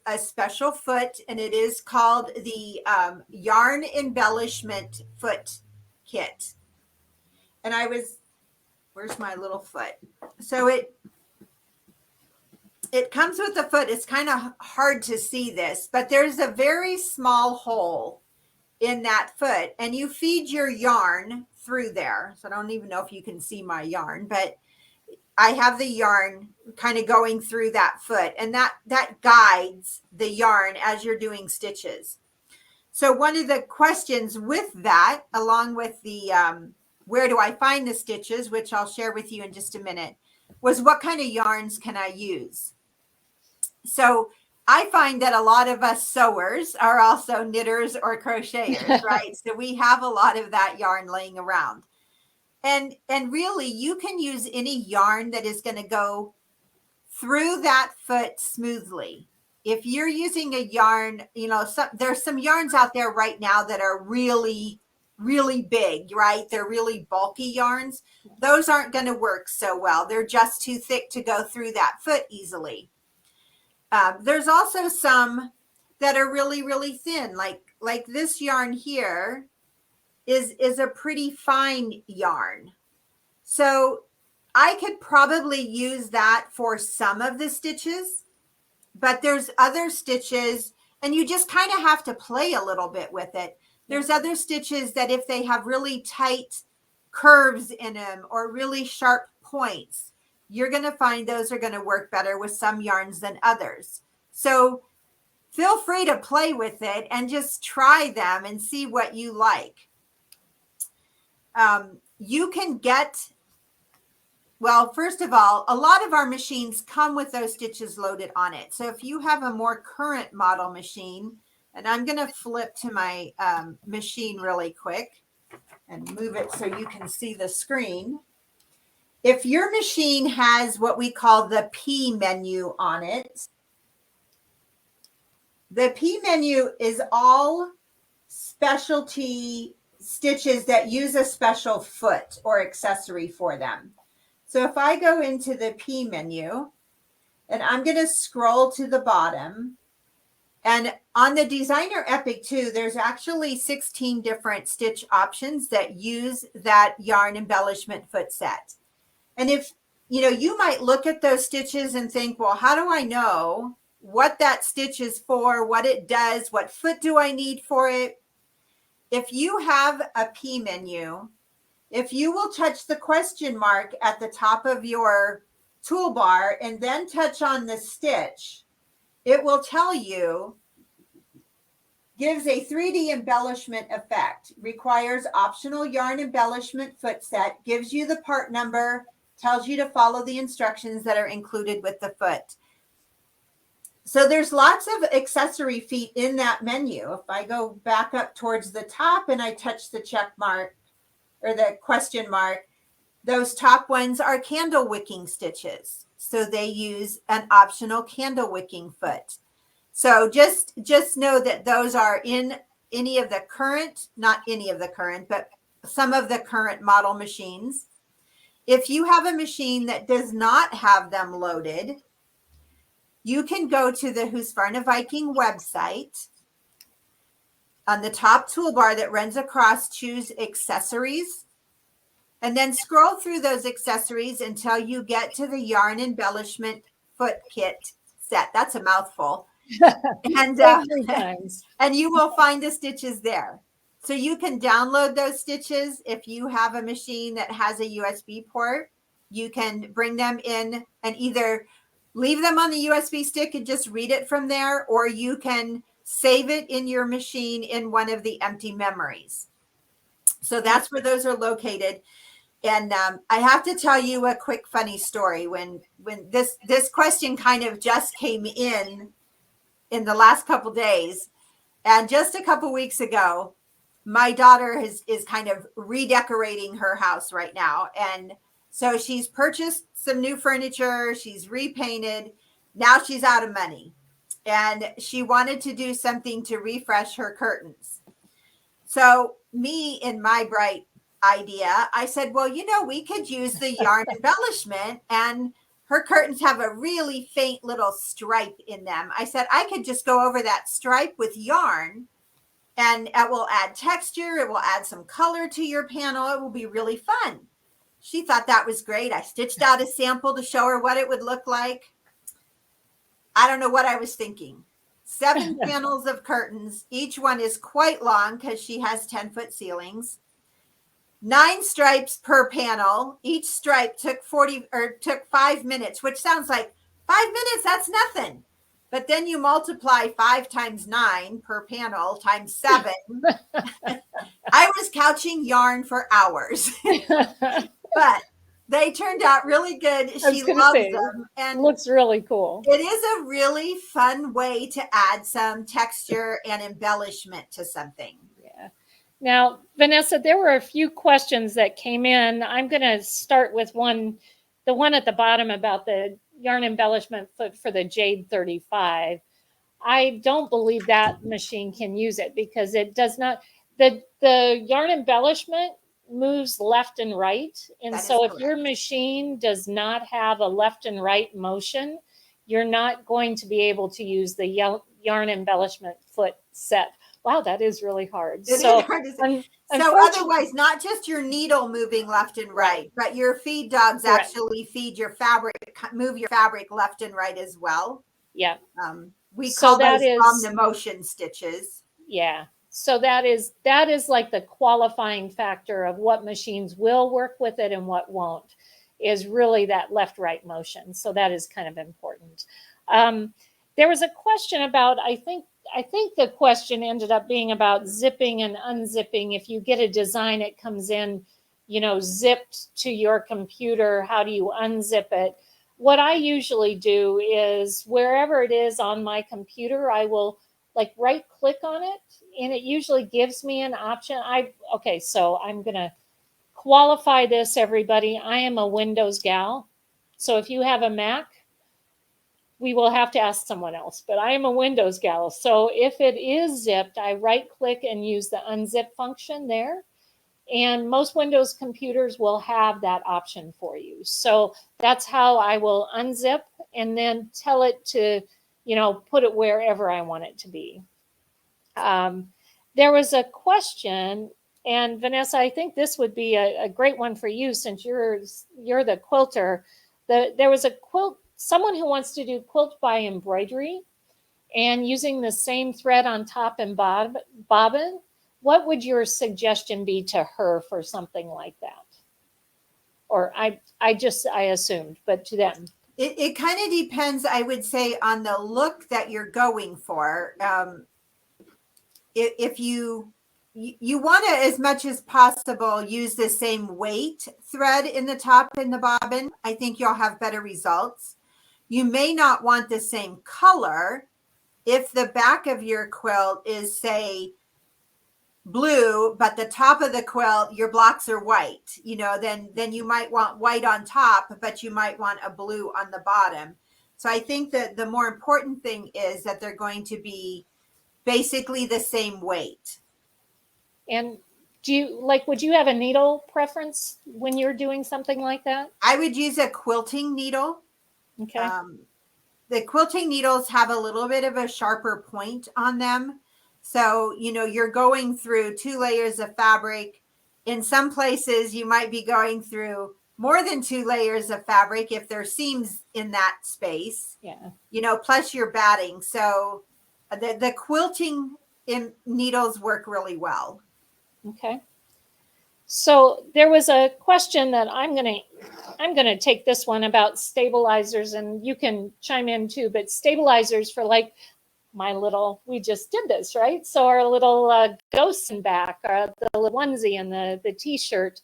a special foot, and it is called the yarn embellishment foot kit. And where's my little foot? So it comes with the foot. It's kind of hard to see this, but there's a very small hole in that foot, and you feed your yarn through there. So I don't even know if you can see my yarn, but I have the yarn kind of going through that foot, and that guides the yarn as you're doing stitches. So one of the questions with that, along with the where do I find the stitches, which I'll share with you in just a minute, was what kind of yarns can I use? So I find that a lot of us sewers are also knitters or crocheters, right? So we have a lot of that yarn laying around. And really, you can use any yarn that is going to go through that foot smoothly. If you're using a yarn, there's some yarns out there right now that are really, really big, right? They're really bulky yarns. Those aren't going to work so well. They're just too thick to go through that foot easily. There's also some that are really, really thin, like this yarn here is a pretty fine yarn. So I could probably use that for some of the stitches, but there's other stitches, and you just kind of have to play a little bit with it. There's other stitches that if they have really tight curves in them or really sharp points, you're going to find those are going to work better with some yarns than others. So feel free to play with it and just try them and see what you like. You can get, well, first of all, a lot of our machines come with those stitches loaded on it. So if you have a more current model machine, and I'm going to flip to my machine really quick and move it so you can see the screen. If your machine has what we call the P menu on it, the P menu is all specialty stitches that use a special foot or accessory for them. So if I go into the P menu, and I'm going to scroll to the bottom, and on the Designer Epic 2, there's actually 16 different stitch options that use that yarn embellishment foot set. And if, you might look at those stitches and think, well, how do I know what that stitch is for, what it does, what foot do I need for it? If you have a P menu, if you will touch the question mark at the top of your toolbar and then touch on the stitch, it will tell you, gives a 3D embellishment effect, requires optional yarn embellishment foot set, gives you the part number, tells you to follow the instructions that are included with the foot. So there's lots of accessory feet in that menu. If I go back up towards the top and I touch the check mark or the question mark, those top ones are candle wicking stitches. So they use an optional candle wicking foot. So just know that those are in any of the current, not any of the current, but some of the current model machines. If you have a machine that does not have them loaded, you can go to the Husqvarna Viking website. On the top toolbar that runs across, choose accessories, and then scroll through those accessories until you get to the yarn embellishment foot kit set. That's a mouthful. And, Same 3 times. and you will find the stitches there. So you can download those stitches. If you have a machine that has a USB port, you can bring them in and either leave them on the USB stick and just read it from there, or you can save it in your machine in one of the empty memories. So that's where those are located. And I have to tell you a quick funny story. When this question kind of just came in the last couple days, and just a couple weeks ago, my daughter is kind of redecorating her house right now. And so she's purchased some new furniture. She's repainted. Now she's out of money. And she wanted to do something to refresh her curtains. So me, in my bright idea, I said, well, we could use the yarn embellishment, and her curtains have a really faint little stripe in them. I said, I could just go over that stripe with yarn, and it will add texture. It will add some color to your panel. It will be really fun. She thought that was great. I stitched out a sample to show her what it would look like. I don't know what I was thinking. 7 panels of curtains. Each one is quite long because she has 10-foot ceilings. 9 stripes per panel. Each stripe took 5 minutes, which sounds like 5 minutes. That's nothing. But then you multiply 5 times 9 per panel times 7. I was couching yarn for hours, but they turned out really good. She loves them, and looks really cool. It is a really fun way to add some texture and embellishment to something. Yeah. Now, Vanessa, there were a few questions that came in. I'm going to start with the one at the bottom about the yarn embellishment foot for the Jade 35. I don't believe that machine can use it because it does not. The yarn embellishment moves left and right. And so if your machine does not have a left and right motion, you're not going to be able to use the yarn embellishment foot set. Wow, that is really hard. It is hard to say. So otherwise, not just your needle moving left and right, but your feed dogs actually feed your fabric, move your fabric left and right as well. Yeah. We call those on the motion stitches. Yeah. So that is like the qualifying factor of what machines will work with it and what won't, is really that left-right motion. So that is kind of important. There was a question about, I think the question ended up being about zipping and unzipping. If you get a design, it comes in, zipped to your computer. How do you unzip it? What I usually do is wherever it is on my computer, I will right click on it, and it usually gives me an option. So I'm going to qualify this, everybody. I am a Windows gal. So if you have a Mac, we will have to ask someone else, but I am a Windows gal. So if it is zipped, I right click and use the unzip function there. And most Windows computers will have that option for you. So that's how I will unzip and then tell it to, put it wherever I want it to be. There was a question, and Vanessa, I think this would be a great one for you since you're the quilter. There was someone who wants to do quilt by embroidery and using the same thread on top and bobbin. What would your suggestion be to her for something like that? Or I assumed, but to them. It kind of depends, I would say, on the look that you're going for. If you want to, as much as possible, use the same weight thread in the top and the bobbin, I think you'll have better results. You may not want the same color. If the back of your quilt is, say, blue, but the top of the quilt, your blocks are white, then you might want white on top, but you might want a blue on the bottom. So I think that the more important thing is that they're going to be basically the same weight. And would you have a needle preference when you're doing something like that? I would use a quilting needle. Okay. The quilting needles have a little bit of a sharper point on them. So, you're going through 2 layers of fabric. In some places, you might be going through more than 2 layers of fabric if there's seams in that space. Yeah. Plus your batting. So the quilting in needles work really well. Okay. So there was a question that I'm gonna take this one about stabilizers, and you can chime in too. But stabilizers for like we just did this, right? So our little ghosts in back, or the little onesie and the t-shirt.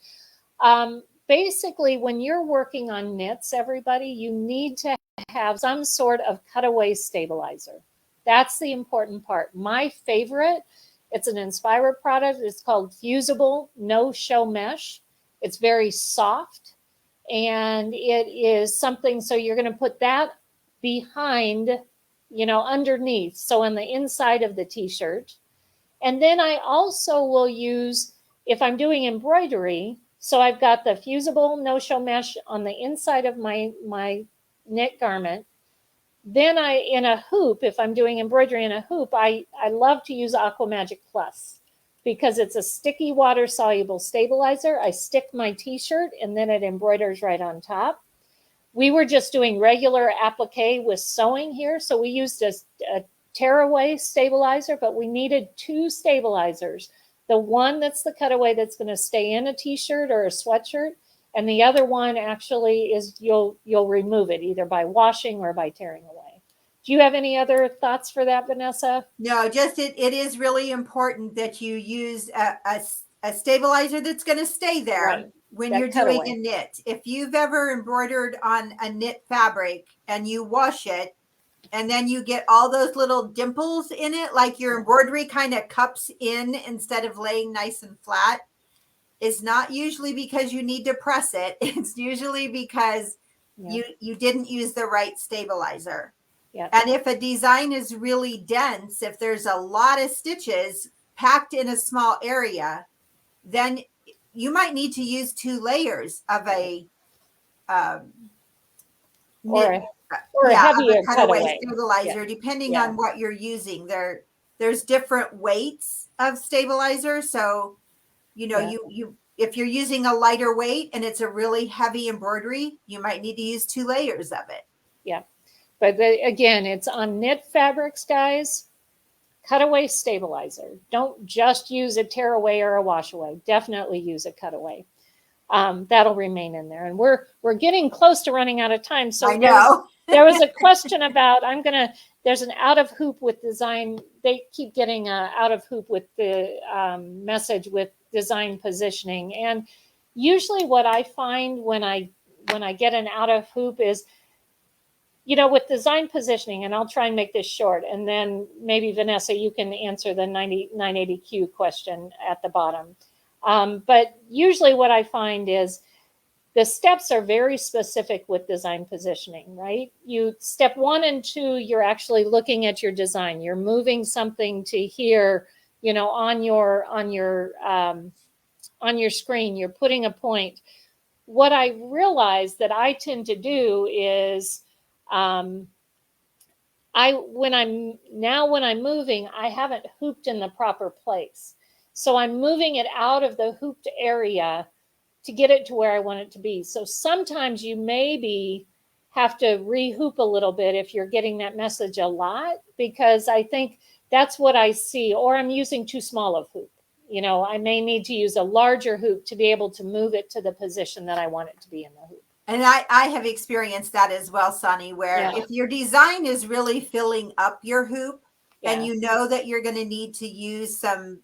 Basically, when you're working on knits, everybody, you need to have some sort of cutaway stabilizer. That's the important part. My favorite, it's an Inspira product. It's called Fusible No Show Mesh. It's very soft, and it is something, so you're going to put that behind, underneath, so on the inside of the t-shirt. And then I also will use, if I'm doing embroidery, so I've got the fusible no-show mesh on the inside of my knit garment. Then in a hoop, if I'm doing embroidery in a hoop, I love to use Aqua Magic Plus because it's a sticky water soluble stabilizer. I stick my t-shirt and then it embroiders right on top. We were just doing regular applique with sewing here, so we used a tearaway stabilizer, but we needed 2 stabilizers. The one that's the cutaway that's going to stay in a t-shirt or a sweatshirt, and the other one actually is you'll remove it either by washing or by tearing away. Do you have any other thoughts for that, Vanessa? No, just it is really important that you use a stabilizer that's going to stay there. Right. When that you're doing a knit. If you've ever embroidered on a knit fabric and you wash it, and then you get all those little dimples in it, like your embroidery kind of cups in instead of laying nice and flat, it's not usually because you need to press it. It's usually because you didn't use the right stabilizer. Yeah. And if a design is really dense, if there's a lot of stitches packed in a small area, then you might need to use 2 layers of a or a heavier cutaway stabilizer, depending on what you're using. There's different weights of stabilizer. So, you if you're using a lighter weight and it's a really heavy embroidery, you might need to use 2 layers of it. Yeah. But again, it's on knit fabrics, guys. Cutaway stabilizer. Don't just use a tearaway or a washaway. Definitely use a cutaway. That'll remain in there. And we're getting close to running out of time. So I know. there was a question about, there's an out of hoop with design. They keep getting out of hoop with the message with design positioning. And usually what I find when I get an out of hoop is, with design positioning, and I'll try and make this short, and then maybe Vanessa, you can answer the 980Q question at the bottom. But usually what I find is the steps are very specific with design positioning, right? Step 1 and 2, you're actually looking at your design. You're moving something to here, on your screen. You're putting a point. What I realize that I tend to do is, when I'm moving, I haven't hooped in the proper place. So I'm moving it out of the hooped area to get it to where I want it to be. So sometimes you maybe have to re-hoop a little bit if you're getting that message a lot, because I think that's what I see. Or I'm using too small of hoop. I may need to use a larger hoop to be able to move it to the position that I want it to be in the hoop. And I have experienced that as well, Soni, where if your design is really filling up your hoop and you know that you're going to need to use some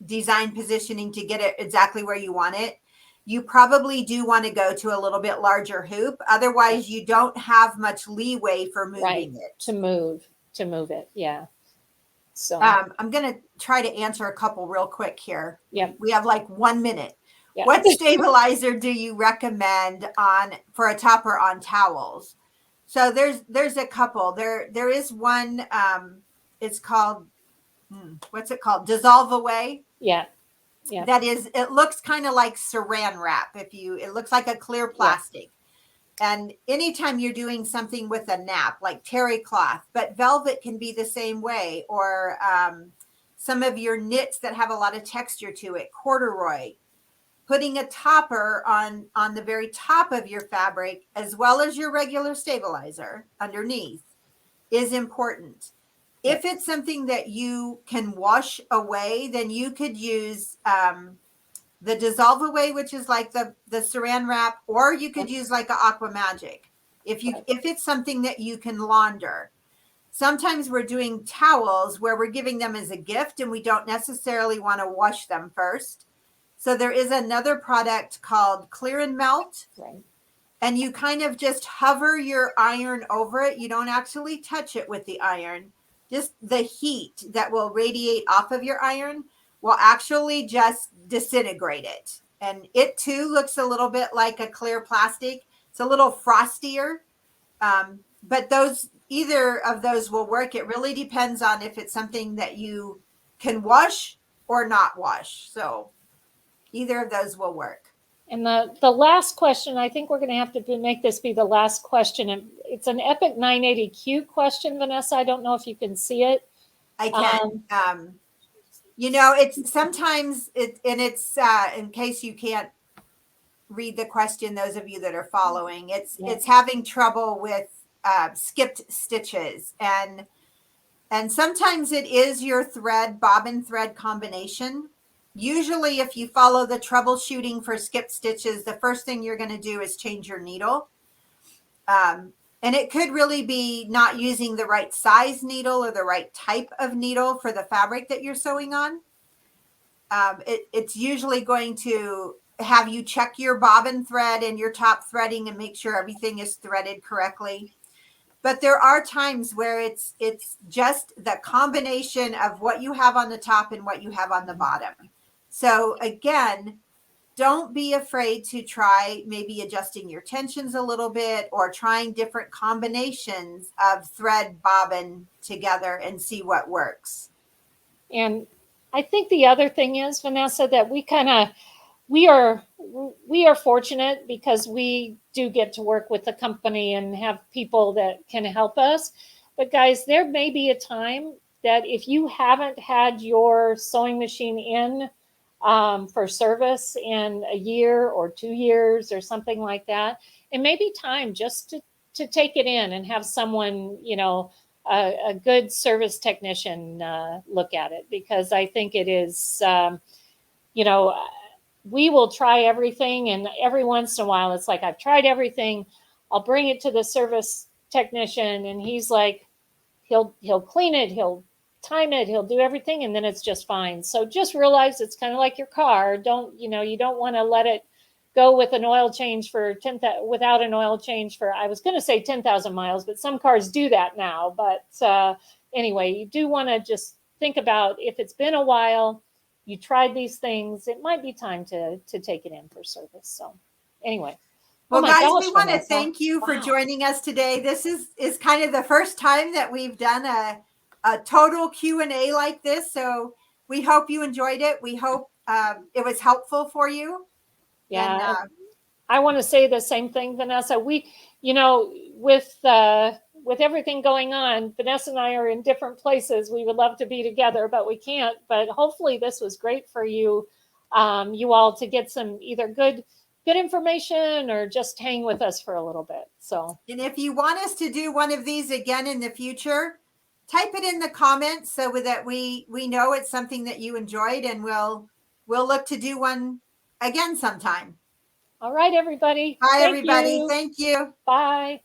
design positioning to get it exactly where you want it, you probably do want to go to a little bit larger hoop. Otherwise, you don't have much leeway for moving it. To move it. Yeah. So I'm going to try to answer a couple real quick here. Yeah. We have like 1 minute. Yeah. What stabilizer do you recommend for a topper on towels? So there's a couple. There is one. It's called what's it called? Dissolve Away. Yeah. Yeah. That is. It looks kind of like Saran wrap. It looks like a clear plastic. Yeah. And anytime you're doing something with a nap, like terry cloth, but velvet can be the same way, or some of your knits that have a lot of texture to it, corduroy. putting a topper on the very top of your fabric, as well as your regular stabilizer underneath, is important. If it's something that you can wash away, then you could use the dissolve away, which is like the saran wrap, or you could use like a Aqua Magic. If it's something that you can launder. Sometimes we're doing towels where we're giving them as a gift and we don't necessarily want to wash them first. So there is another product called Clear and Melt. Right. And you kind of just hover your iron over it. You don't actually touch it with the iron. Just the heat that will radiate off of your iron will actually just disintegrate it. And it too looks a little bit like a clear plastic. It's a little frostier. But either of those will work. It really depends on if it's something that you can wash or not wash. So either of those will work. And the last question, I think we're going to have to make this be the last question. And it's an Epic 980Q question, Vanessa. I don't know if you can see it. I can. It's sometimes it's in case you can't read the question, those of you that are following, it's having trouble with skipped stitches. And sometimes it is your bobbin thread combination. Usually if you follow the troubleshooting for skipped stitches, the first thing you're going to do is change your needle. And it could really be not using the right size needle or the right type of needle for the fabric that you're sewing on. It's usually going to have you check your bobbin thread and your top threading and make sure everything is threaded correctly. But there are times where it's just the combination of what you have on the top and what you have on the bottom. So again, don't be afraid to try maybe adjusting your tensions a little bit or trying different combinations of thread bobbin together and see what works. And I think the other thing is, Vanessa, that we are fortunate because we do get to work with the company and have people that can help us. But guys, there may be a time that if you haven't had your sewing machine in for service in a year or 2 years or something like that, it may be time just to take it in and have someone, a good service technician look at it, because I think it is, we will try everything, and every once in a while it's like, I've tried everything. I'll bring it to the service technician and he's like, he'll clean it, he'll time it, he'll do everything, and then it's just fine. So just realize it's kind of like your car. You don't want to let it go with an oil change without an oil change for, I was going to say 10,000 miles, but some cars do that now. But anyway, you do want to just think about, if it's been a while, you tried these things, it might be time to take it in for service. So anyway. Well, guys, we want to thank you for joining us today. This is kind of the first time that we've done a total Q&A like this. So we hope you enjoyed it. We hope it was helpful for you. Yeah. And, I want to say the same thing, Vanessa. We, with everything going on, Vanessa and I are in different places. We would love to be together, but we can't. But hopefully this was great for you, you all, to get some either good information or just hang with us for a little bit. So, and if you want us to do one of these again in the future, type it in the comments so that we know it's something that you enjoyed, and we'll look to do one again sometime. All right, everybody. Bye, everybody. Thank you. Bye.